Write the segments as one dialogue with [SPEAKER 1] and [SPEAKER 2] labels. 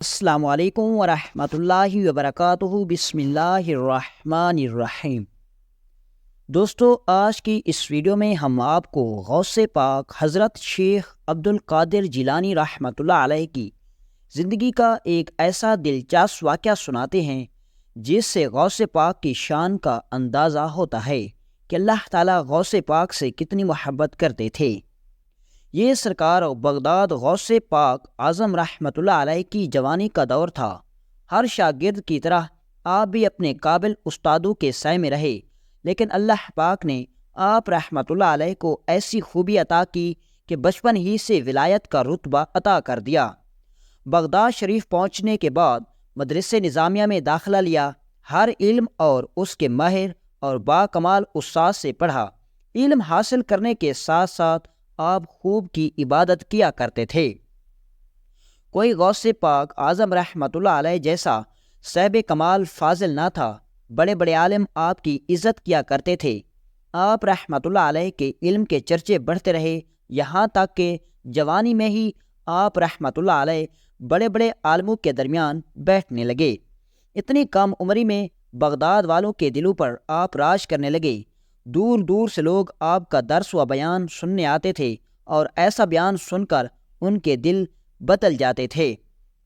[SPEAKER 1] السلام علیکم ورحمۃ اللہ وبرکاتہ۔ بسم اللہ الرحمن الرحیم۔ دوستو، آج کی اس ویڈیو میں ہم آپ کو غوث پاک حضرت شیخ عبد القادر جیلانی رحمۃ اللہ علیہ کی زندگی کا ایک ایسا دلچسپ واقعہ سناتے ہیں جس سے غوث پاک کی شان کا اندازہ ہوتا ہے کہ اللہ تعالیٰ غوث پاک سے کتنی محبت کرتے تھے۔ یہ سرکار بغداد غوث پاک اعظم رحمۃ اللہ علیہ کی جوانی کا دور تھا۔ ہر شاگرد کی طرح آپ بھی اپنے قابل استادوں کے سائے میں رہے، لیکن اللہ پاک نے آپ رحمۃ اللہ علیہ کو ایسی خوبی عطا کی کہ بچپن ہی سے ولایت کا رتبہ عطا کر دیا۔ بغداد شریف پہنچنے کے بعد مدرسہ نظامیہ میں داخلہ لیا۔ ہر علم اور اس کے ماہر اور باکمال استاد سے پڑھا۔ علم حاصل کرنے کے ساتھ ساتھ آپ خوب کی عبادت کیا کرتے تھے۔ کوئی غوث پاک اعظم رحمۃ اللہ علیہ جیسا صاحب کمال فاضل نہ تھا۔ بڑے بڑے عالم آپ کی عزت کیا کرتے تھے۔ آپ رحمۃ اللہ علیہ کے علم کے چرچے بڑھتے رہے، یہاں تک کہ جوانی میں ہی آپ رحمۃ اللہ علیہ بڑے بڑے عالموں کے درمیان بیٹھنے لگے۔ اتنی کم عمری میں بغداد والوں کے دلوں پر آپ راج کرنے لگے۔ دور دور سے لوگ آپ کا درس و بیان سننے آتے تھے اور ایسا بیان سن کر ان کے دل بدل جاتے تھے۔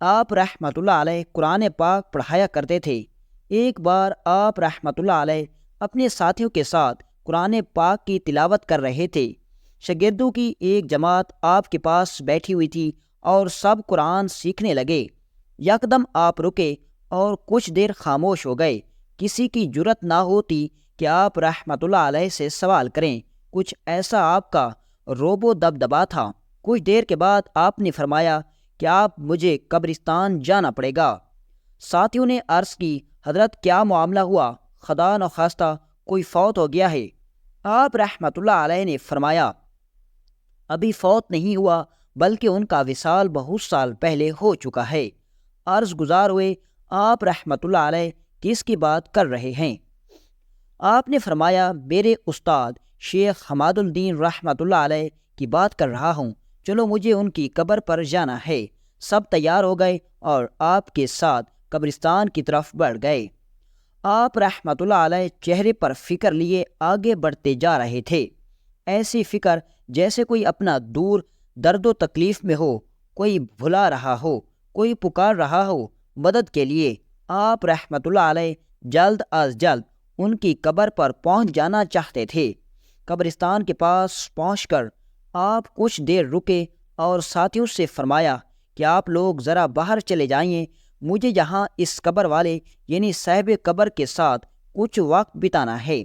[SPEAKER 1] آپ رحمۃ اللہ علیہ قرآن پاک پڑھایا کرتے تھے۔ ایک بار آپ رحمۃ اللہ علیہ اپنے ساتھیوں کے ساتھ قرآن پاک کی تلاوت کر رہے تھے۔ شاگردوں کی ایک جماعت آپ کے پاس بیٹھی ہوئی تھی اور سب قرآن سیکھنے لگے۔ یکدم آپ رکے اور کچھ دیر خاموش ہو گئے۔ کسی کی جرت نہ ہوتی کہ آپ رحمۃ اللہ علیہ سے سوال کریں۔ کچھ ایسا آپ کا روب و دبدبا تھا۔ کچھ دیر کے بعد آپ نے فرمایا کہ آپ مجھے قبرستان جانا پڑے گا۔ ساتھیوں نے عرض کی، حضرت کیا معاملہ ہوا؟ خدا نخواستہ کوئی فوت ہو گیا ہے؟ آپ رحمۃ اللہ علیہ نے فرمایا، ابھی فوت نہیں ہوا، بلکہ ان کا وصال بہت سال پہلے ہو چکا ہے۔ عرض گزار ہوئے، آپ رحمۃ اللہ علیہ کس کی بات کر رہے ہیں؟ آپ نے فرمایا، میرے استاد شیخ حماد الدین رحمۃ اللہ علیہ کی بات کر رہا ہوں، چلو مجھے ان کی قبر پر جانا ہے۔ سب تیار ہو گئے اور آپ کے ساتھ قبرستان کی طرف بڑھ گئے۔ آپ رحمۃ اللہ علیہ چہرے پر فکر لیے آگے بڑھتے جا رہے تھے۔ ایسی فکر جیسے کوئی اپنا دور درد و تکلیف میں ہو، کوئی بھلا رہا ہو، کوئی پکار رہا ہو مدد کے لیے۔ آپ رحمۃ اللہ علیہ جلد از جلد ان کی قبر پر پہنچ جانا چاہتے تھے۔ قبرستان کے پاس پہنچ کر آپ کچھ دیر رکے اور ساتھیوں سے فرمایا کہ آپ لوگ ذرا باہر چلے جائیں، مجھے یہاں اس قبر والے یعنی صاحب قبر کے ساتھ کچھ وقت بتانا ہے۔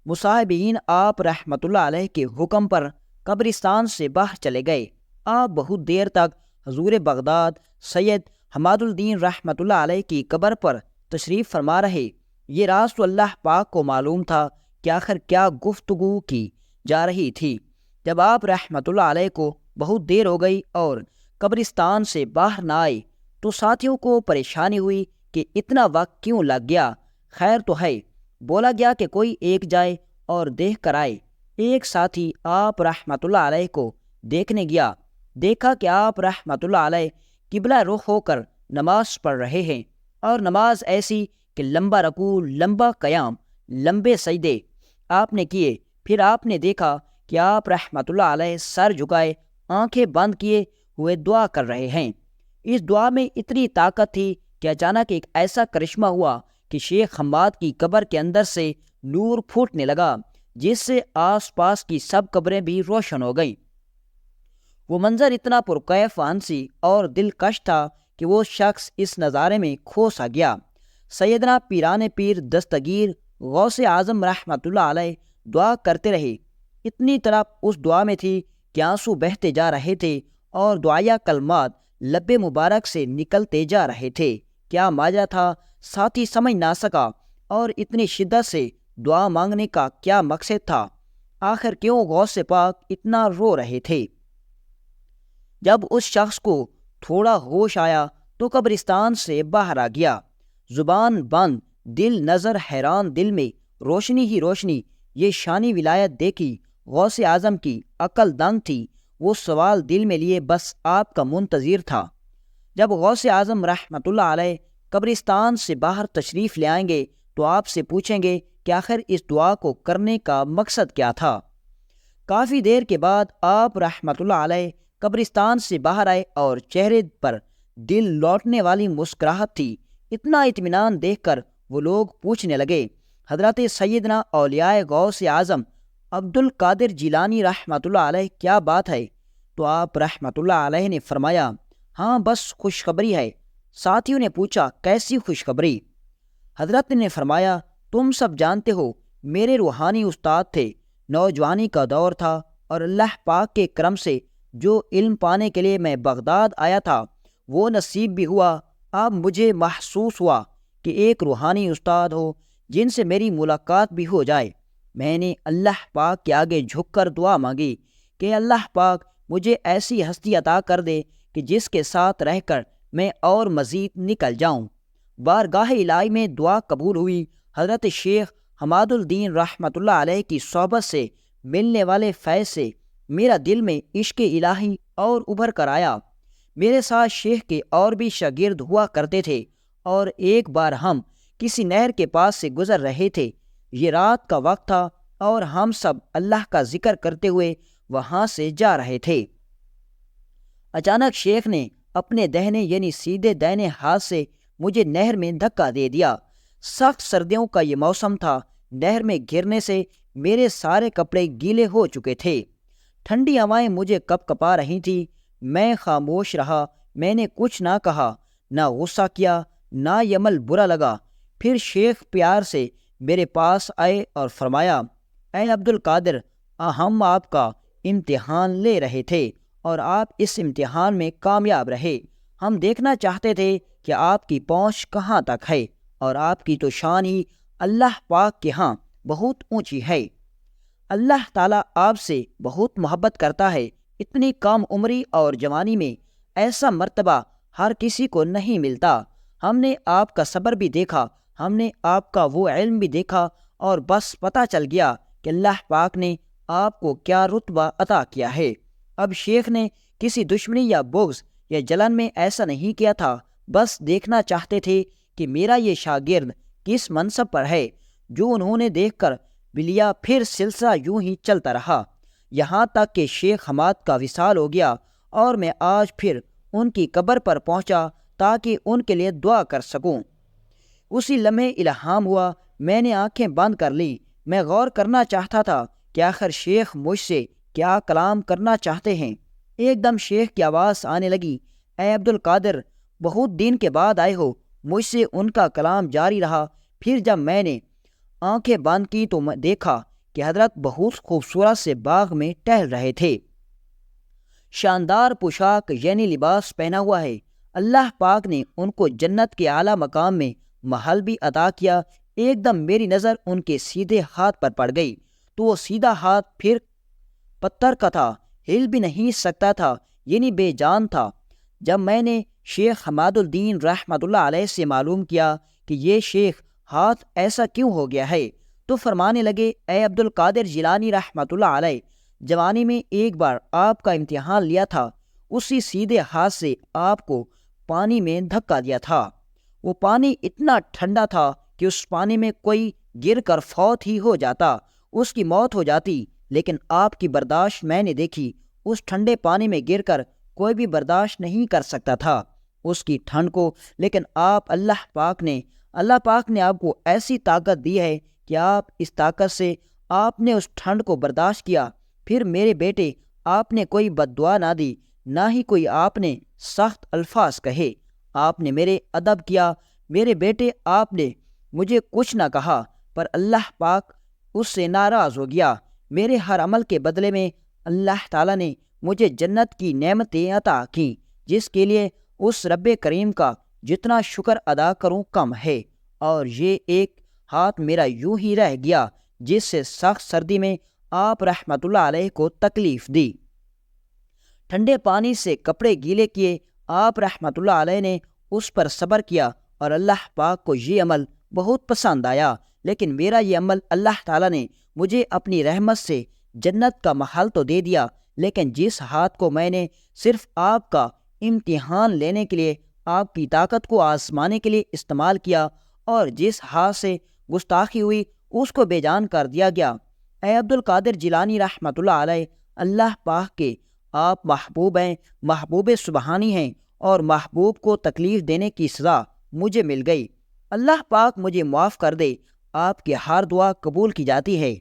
[SPEAKER 1] مصاحبین آپ رحمۃ اللہ علیہ کے حکم پر قبرستان سے باہر چلے گئے۔ آپ بہت دیر تک حضور بغداد سید حماد الدین رحمۃ اللہ علیہ کی قبر پر تشریف فرما رہے۔ یہ راز تو اللہ پاک کو معلوم تھا کہ آخر کیا گفتگو کی جا رہی تھی۔ جب آپ رحمۃ اللہ علیہ کو بہت دیر ہو گئی اور قبرستان سے باہر نہ آئے تو ساتھیوں کو پریشانی ہوئی کہ اتنا وقت کیوں لگ گیا۔ خیر تو ہے، بولا گیا کہ کوئی ایک جائے اور دیکھ کر آئے۔ ایک ساتھی آپ رحمۃ اللہ علیہ کو دیکھنے گیا۔ دیکھا کہ آپ رحمۃ اللہ علیہ قبلہ رخ ہو کر نماز پڑھ رہے ہیں، اور نماز ایسی کہ لمبا رکوع، لمبا قیام، لمبے سجدے آپ نے کیے۔ پھر آپ نے دیکھا کہ آپ رحمۃ اللہ علیہ سر جھکائے آنکھیں بند کیے ہوئے دعا کر رہے ہیں۔ اس دعا میں اتنی طاقت تھی کہ اچانک ایک ایسا کرشمہ ہوا کہ شیخ حماد کی قبر کے اندر سے نور پھوٹنے لگا، جس سے آس پاس کی سب قبریں بھی روشن ہو گئیں۔ وہ منظر اتنا پرکیف آنسی اور دلکش تھا کہ وہ شخص اس نظارے میں کھو سا گیا۔ سیدنا پیران پیر دستگیر غوث اعظم رحمۃ اللہ علیہ دعا کرتے رہے۔ اتنی طرح اس دعا میں تھی کہ آنسو بہتے جا رہے تھے اور دعائیہ کلمات لب مبارک سے نکلتے جا رہے تھے۔ کیا ماجرا تھا ساتھی سمجھ نہ سکا، اور اتنی شدت سے دعا مانگنے کا کیا مقصد تھا؟ آخر کیوں غوث پاک اتنا رو رہے تھے؟ جب اس شخص کو تھوڑا ہوش آیا تو قبرستان سے باہر آ گیا۔ زبان بند، دل نظر حیران، دل میں روشنی ہی روشنی۔ یہ شانی ولایت دیکھی غوث اعظم کی عقل دنگ تھی۔ وہ سوال دل میں لیے بس آپ کا منتظر تھا۔ جب غوث اعظم رحمۃ اللہ علیہ قبرستان سے باہر تشریف لے آئیں گے تو آپ سے پوچھیں گے کہ آخر اس دعا کو کرنے کا مقصد کیا تھا۔ کافی دیر کے بعد آپ رحمۃ اللہ علیہ قبرستان سے باہر آئے اور چہرے پر دل لوٹنے والی مسکراہٹ تھی۔ اتنا اطمینان دیکھ کر وہ لوگ پوچھنے لگے، حضرت سیدنا اولیاء غوث اعظم عبد القادر جیلانی رحمۃ اللہ علیہ، کیا بات ہے؟ تو آپ رحمۃ اللہ علیہ نے فرمایا، ہاں بس خوشخبری ہے۔ ساتھیوں نے پوچھا، کیسی خوشخبری؟ حضرت نے فرمایا، تم سب جانتے ہو میرے روحانی استاد تھے، نوجوانی کا دور تھا اور اللہ پاک کے کرم سے جو علم پانے کے لیے میں بغداد آیا تھا وہ نصیب بھی ہوا۔ اب مجھے محسوس ہوا کہ ایک روحانی استاد ہو جن سے میری ملاقات بھی ہو جائے۔ میں نے اللہ پاک کے آگے جھک کر دعا مانگی کہ اللہ پاک مجھے ایسی ہستی عطا کر دے کہ جس کے ساتھ رہ کر میں اور مزید نکل جاؤں۔ بارگاہ الہی میں دعا قبول ہوئی۔ حضرت شیخ حماد الدین رحمۃ اللہ علیہ کی صحبت سے ملنے والے فیض سے میرا دل میں عشق الہی اور ابھر کر آیا۔ میرے ساتھ شیخ کے اور بھی شاگرد ہوا کرتے تھے اور ایک بار ہم کسی نہر کے پاس سے گزر رہے تھے۔ یہ رات کا وقت تھا اور ہم سب اللہ کا ذکر کرتے ہوئے وہاں سے جا رہے تھے۔ اچانک شیخ نے اپنے دہنے یعنی سیدھے دائنے ہاتھ سے مجھے نہر میں دھکا دے دیا۔ سخت سردیوں کا یہ موسم تھا۔ نہر میں گرنے سے میرے سارے کپڑے گیلے ہو چکے تھے۔ ٹھنڈی ہوائیں مجھے کپ کپا رہی تھیں۔ میں خاموش رہا۔ میں نے کچھ نہ کہا، نہ غصہ کیا، نہ یہ عمل برا لگا۔ پھر شیخ پیار سے میرے پاس آئے اور فرمایا، اے عبد القادر، ہم آپ کا امتحان لے رہے تھے اور آپ اس امتحان میں کامیاب رہے۔ ہم دیکھنا چاہتے تھے کہ آپ کی پہنچ کہاں تک ہے، اور آپ کی تو شان ہی اللہ پاک کے ہاں بہت اونچی ہے۔ اللہ تعالیٰ آپ سے بہت محبت کرتا ہے۔ اتنی کم عمری اور جوانی میں ایسا مرتبہ ہر کسی کو نہیں ملتا۔ ہم نے آپ کا صبر بھی دیکھا، ہم نے آپ کا وہ علم بھی دیکھا، اور بس پتہ چل گیا کہ اللہ پاک نے آپ کو کیا رتبہ عطا کیا ہے۔ اب شیخ نے کسی دشمنی یا بغض یا جلن میں ایسا نہیں کیا تھا، بس دیکھنا چاہتے تھے کہ میرا یہ شاگرد کس منصب پر ہے۔ جو انہوں نے دیکھ کر بلیا، پھر سلسلہ یوں ہی چلتا رہا یہاں تک کہ شیخ حماد کا وصال ہو گیا اور میں آج پھر ان کی قبر پر پہنچا تاکہ ان کے لیے دعا کر سکوں۔ اسی لمحے الہام ہوا، میں نے آنکھیں بند کر لی۔ میں غور کرنا چاہتا تھا کہ آخر شیخ مجھ سے کیا کلام کرنا چاہتے ہیں۔ ایک دم شیخ کی آواز آنے لگی، اے عبد القادر، بہت دن کے بعد آئے ہو۔ مجھ سے ان کا کلام جاری رہا۔ پھر جب میں نے آنکھیں بند کی تو میں دیکھا کہ حضرت بہت خوبصورت سے باغ میں ٹہل رہے تھے۔ شاندار پوشاک یعنی لباس پہنا ہوا ہے۔ اللہ پاک نے ان کو جنت کے اعلیٰ مقام میں محل بھی عطا کیا۔ ایک دم میری نظر ان کے سیدھے ہاتھ پر پڑ گئی تو وہ سیدھا ہاتھ پھر پتھر کا تھا، ہل بھی نہیں سکتا تھا، یعنی بے جان تھا۔ جب میں نے شیخ حماد الدین رحمۃ اللہ علیہ سے معلوم کیا کہ یہ شیخ ہاتھ ایسا کیوں ہو گیا ہے تو فرمانے لگے، اے عبد القادر جیلانی رحمۃ اللہ علیہ، جوانی میں ایک بار آپ کا امتحان لیا تھا، اسی سیدھے ہاتھ سے آپ کو پانی میں دھکا دیا تھا۔ وہ پانی اتنا ٹھنڈا تھا کہ اس پانی میں کوئی گر کر فوت ہی ہو جاتا، اس کی موت ہو جاتی، لیکن آپ کی برداشت میں نے دیکھی۔ اس ٹھنڈے پانی میں گر کر کوئی بھی برداشت نہیں کر سکتا تھا اس کی ٹھنڈ کو، لیکن اللہ پاک نے آپ کو ایسی طاقت دی ہے کہ آپ اس طاقت سے آپ نے اس ٹھنڈ کو برداشت کیا۔ پھر میرے بیٹے، آپ نے کوئی بد دعا نہ دی، نہ ہی کوئی آپ نے سخت الفاظ کہے۔ آپ نے میرے ادب کیا۔ میرے بیٹے، آپ نے مجھے کچھ نہ کہا، پر اللہ پاک اس سے ناراض ہو گیا۔ میرے ہر عمل کے بدلے میں اللہ تعالیٰ نے مجھے جنت کی نعمتیں عطا کیں، جس کے لیے اس رب کریم کا جتنا شکر ادا کروں کم ہے۔ اور یہ ایک ہاتھ میرا یوں ہی رہ گیا جس سے سخت سردی میں آپ رحمۃ اللہ علیہ کو تکلیف دی۔ ٹھنڈے پانی سے کپڑے گیلے کیے۔ آپ رحمۃ اللہ علیہ نے اس پر صبر کیا اور اللہ پاک کو یہ عمل بہت پسند آیا، لیکن میرا یہ عمل اللہ تعالیٰ نے مجھے اپنی رحمت سے جنت کا محل تو دے دیا، لیکن جس ہاتھ کو میں نے صرف آپ کا امتحان لینے کے لیے، آپ کی طاقت کو آزمانے کے لیے استعمال کیا، اور جس ہاتھ سے گستاخی ہوئی اس کو بے جان کر دیا گیا۔ اے عبد القادر جیلانی رحمۃ اللہ علیہ، اللہ پاک کے آپ محبوب ہیں، محبوب سبحانی ہیں، اور محبوب کو تکلیف دینے کی سزا مجھے مل گئی۔ اللہ پاک مجھے معاف کر دے، آپ کی ہر دعا قبول کی جاتی ہے۔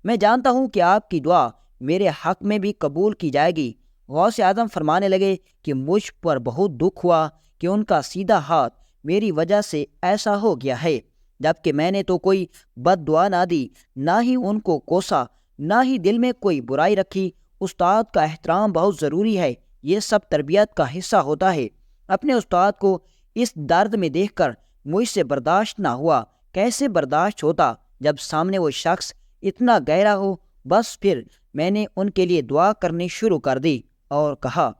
[SPEAKER 1] میں جانتا ہوں کہ آپ کی دعا میرے حق میں بھی قبول کی جائے گی۔ غوث اعظم فرمانے لگے کہ مجھ پر بہت دکھ ہوا کہ ان کا سیدھا ہاتھ میری وجہ سے ایسا ہو گیا ہے، جبکہ میں نے تو کوئی بد دعا نہ دی، نہ ہی ان کو کوسا، نہ ہی دل میں کوئی برائی رکھی۔ استاد کا احترام بہت ضروری ہے، یہ سب تربیت کا حصہ ہوتا ہے۔ اپنے استاد کو اس درد میں دیکھ کر مجھ سے برداشت نہ ہوا۔ کیسے برداشت ہوتا جب سامنے وہ شخص اتنا گہرا ہو؟ بس پھر میں نے ان کے لیے دعا کرنی شروع کر دی اور کہا،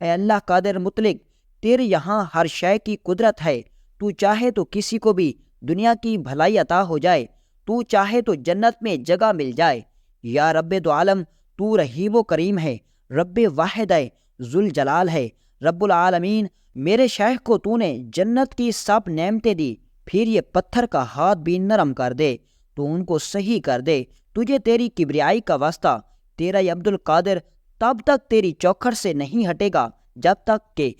[SPEAKER 1] اے اللہ قادر مطلق، تیرے یہاں ہر شے کی قدرت ہے۔ تو چاہے تو کسی کو بھی دنیا کی بھلائی عطا ہو جائے، تو چاہے تو جنت میں جگہ مل جائے۔ یا رب دو عالم، تو رحیم و کریم ہے، رب واحد ہے، ذوالجلال ہے۔ رب العالمین، میرے شیخ کو تو نے جنت کی سب نعمتیں دی، پھر یہ پتھر کا ہاتھ بھی نرم کر دے، تو ان کو صحیح کر دے۔ تجھے تیری کبریائی کا واسطہ، تیرا یہ عبد القادر تب تک تیری چوکھٹ سے نہیں ہٹے گا جب تک کہ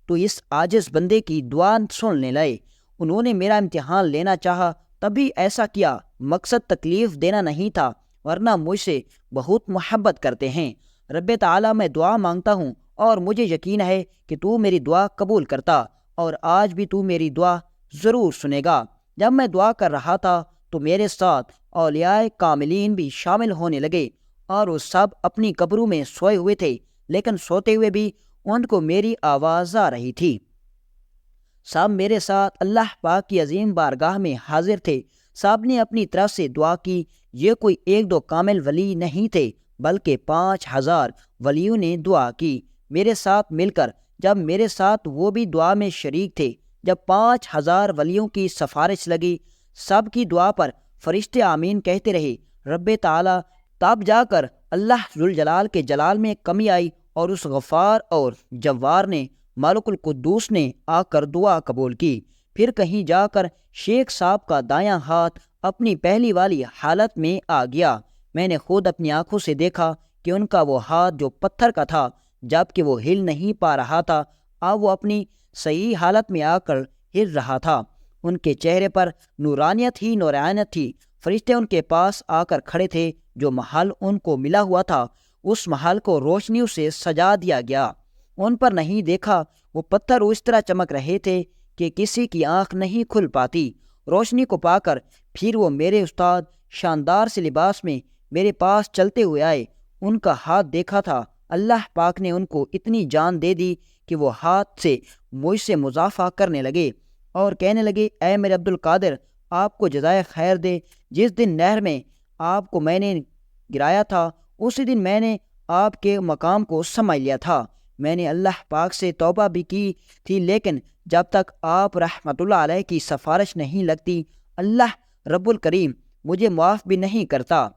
[SPEAKER 1] تو اس عاجز بندے کی دعا سن لے لے۔ انہوں نے میرا امتحان لینا چاہا تبھی ایسا کیا، مقصد تکلیف دینا نہیں تھا، ورنہ مجھ سے بہت محبت کرتے ہیں۔ رب تعالیٰ، میں دعا مانگتا ہوں اور مجھے یقین ہے کہ تو میری دعا قبول کرتا، اور آج بھی تو میری دعا ضرور سنے گا۔ جب میں دعا کر رہا تھا تو میرے ساتھ اولیاء کاملین بھی شامل ہونے لگے، اور وہ سب اپنی قبروں میں سوئے ہوئے تھے، لیکن سوتے ہوئے بھی ان کو میری آواز آ رہی تھی۔ سب میرے ساتھ اللہ پاک کی عظیم بارگاہ میں حاضر تھے۔ سب نے اپنی طرف سے دعا کی۔ یہ کوئی ایک دو کامل ولی نہیں تھے، بلکہ 5000 ولیوں نے دعا کی میرے ساتھ مل کر۔ جب میرے ساتھ وہ بھی دعا میں شریک تھے، جب 5000 ولیوں کی سفارش لگی، سب کی دعا پر فرشتے آمین کہتے رہے۔ رب تعالیٰ تب جا کر اللہ ذوالجلال کے جلال میں کمی آئی، اور اس غفار اور جوار نے، مالک القدوس نے آ کر دعا قبول کی۔ پھر کہیں جا کر شیخ صاحب کا دایاں ہاتھ اپنی پہلی والی حالت میں آ گیا۔ میں نے خود اپنی آنکھوں سے دیکھا کہ ان کا وہ ہاتھ جو پتھر کا تھا، جب کہ وہ ہل نہیں پا رہا تھا، اب وہ اپنی صحیح حالت میں آ کر ہل رہا تھا۔ ان کے چہرے پر نورانیت ہی نورانیت تھی۔ فرشتے ان کے پاس آ کر کھڑے تھے۔ جو محل ان کو ملا ہوا تھا، اس محل کو روشنیوں سے سجا دیا گیا۔ ان پر نہیں دیکھا، وہ پتھر اس طرح چمک رہے تھے کہ کسی کی آنکھ نہیں کھل پاتی۔ روشنی کو پا کر پھر وہ میرے استاد شاندار سے لباس میں میرے پاس چلتے ہوئے آئے۔ ان کا ہاتھ دیکھا تھا، اللہ پاک نے ان کو اتنی جان دے دی کہ وہ ہاتھ سے مجھ سے مضافہ کرنے لگے اور کہنے لگے، اے میرے عبد القادر، آپ کو جزائے خیر دے۔ جس دن نہر میں آپ کو میں نے گرایا تھا، اسی دن میں نے آپ کے مقام کو سمجھ لیا تھا۔ میں نے اللہ پاک سے توبہ بھی کی تھی، لیکن جب تک آپ رحمت اللہ علیہ کی سفارش نہیں لگتی، اللہ رب الکریم مجھے معاف بھی نہیں کرتا۔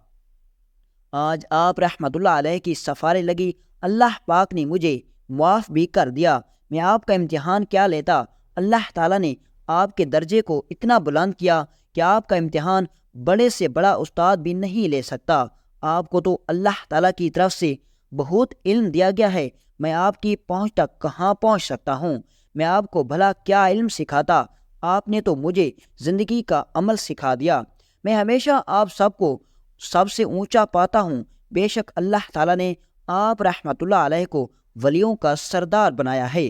[SPEAKER 1] آج آپ رحمت اللہ علیہ کی سفارش لگی، اللہ پاک نے مجھے معاف بھی کر دیا۔ میں آپ کا امتحان کیا لیتا؟ اللہ تعالیٰ نے آپ کے درجے کو اتنا بلند کیا کہ آپ کا امتحان بڑے سے بڑا استاد بھی نہیں لے سکتا۔ آپ کو تو اللہ تعالیٰ کی طرف سے بہت علم دیا گیا ہے، میں آپ کی پہنچ تک کہاں پہنچ سکتا ہوں؟ میں آپ کو بھلا کیا علم سکھاتا؟ آپ نے تو مجھے زندگی کا عمل سکھا دیا۔ میں ہمیشہ آپ سب کو سب سے اونچا پاتا ہوں۔ بے شک اللہ تعالیٰ نے آپ رحمت اللہ علیہ کو ولیوں کا سردار بنایا ہے۔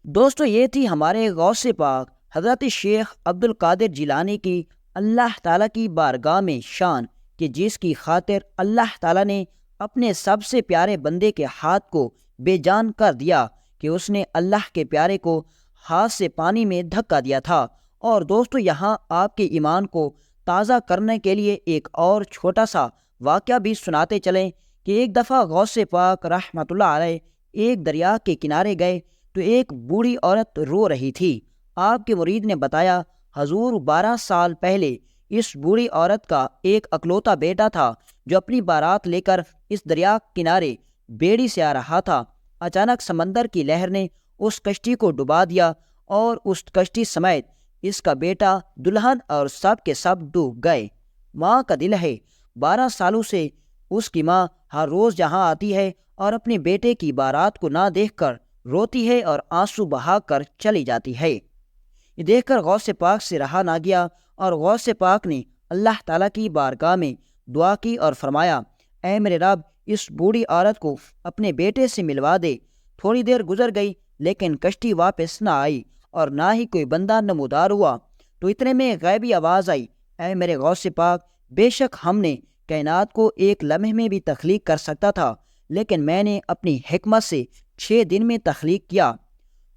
[SPEAKER 1] دوستو، یہ تھی ہمارے غوث پاک حضرت شیخ عبد القادر جیلانی کی اللہ تعالیٰ کی بارگاہ میں شان، کہ جس کی خاطر اللہ تعالیٰ نے اپنے سب سے پیارے بندے کے ہاتھ کو بے جان کر دیا کہ اس نے اللہ کے پیارے کو ہاتھ سے پانی میں دھکا دیا تھا۔ اور دوستو، یہاں آپ کے ایمان کو تازہ کرنے کے لیے ایک اور چھوٹا سا واقعہ بھی سناتے چلیں کہ ایک دفعہ غوث پاک رحمت اللہ علیہ ایک دریا کے کنارے گئے تو ایک بوڑھی عورت رو رہی تھی۔ آپ کے مرید نے بتایا، حضور 12 سال پہلے اس بوڑھی عورت کا ایک اکلوتا بیٹا تھا جو اپنی بارات لے کر اس دریا کنارے بیڑی سے آ رہا تھا۔ اچانک سمندر کی لہر نے اس کشتی کو ڈبا دیا اور اس کشتی سمیت اس کا بیٹا، دلہن اور سب کے سب ڈوب گئے۔ ماں کا دل ہے، 12 سالوں سے اس کی ماں ہر روز یہاں آتی ہے اور اپنے بیٹے کی بارات کو نہ دیکھ کر روتی ہے اور آنسو بہا کر چلی جاتی ہے۔ یہ دیکھ کر غوث پاک سے رہا نہ گیا اور غوث پاک نے اللہ تعالیٰ کی بارگاہ میں دعا کی اور فرمایا، اے میرے رب، اس بوڑھی عورت کو اپنے بیٹے سے ملوا دے۔ تھوڑی دیر گزر گئی لیکن کشتی واپس نہ آئی اور نہ ہی کوئی بندہ نمودار ہوا۔ تو اتنے میں غیبی آواز آئی، اے میرے غوث پاک، بے شک ہم نے کائنات کو ایک لمحے میں بھی تخلیق کر سکتا تھا، لیکن میں نے اپنی حکمت سے 6 دن میں تخلیق کیا۔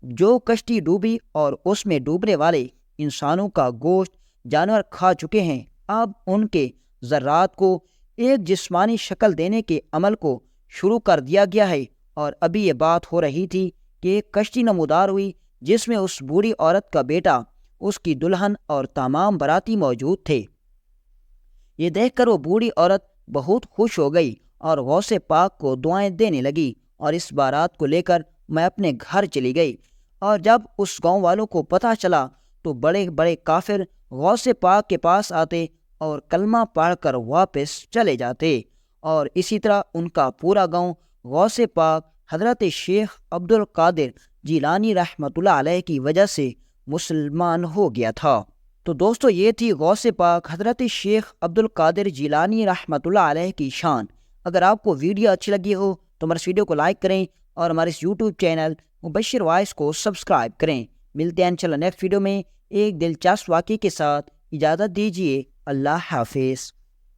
[SPEAKER 1] جو کشتی ڈوبی اور اس میں ڈوبنے والے انسانوں کا گوشت جانور کھا چکے ہیں، اب ان کے ذرات کو ایک جسمانی شکل دینے کے عمل کو شروع کر دیا گیا ہے۔ اور ابھی یہ بات ہو رہی تھی کہ ایک کشتی نمودار ہوئی جس میں اس بوڑھی عورت کا بیٹا، اس کی دلہن اور تمام باراتی موجود تھے۔ یہ دیکھ کر وہ بوڑھی عورت بہت خوش ہو گئی اور غوث پاک کو دعائیں دینے لگی، اور اس بارات کو لے کر میں اپنے گھر چلی گئی۔ اور جب اس گاؤں والوں کو پتہ چلا تو بڑے بڑے کافر غوث پاک کے پاس آتے اور کلمہ پڑھ کر واپس چلے جاتے، اور اسی طرح ان کا پورا گاؤں غوث پاک حضرت شیخ عبد القادر جیلانی رحمۃ اللہ علیہ کی وجہ سے مسلمان ہو گیا تھا۔ تو دوستو، یہ تھی غوث پاک حضرت شیخ عبد القادر جیلانی رحمۃ اللہ علیہ کی شان۔ اگر آپ کو ویڈیو اچھی لگی ہو تو ہمارے اس ویڈیو کو لائک کریں اور ہمارے اس یوٹیوب چینل مبشر وائس کو سبسکرائب کریں۔ ملتے ہیں انشاءاللہ نیکسٹ ویڈیو میں ایک دلچسپ واقعے کے ساتھ۔ اجازت دیجیے، اللہ حافظ۔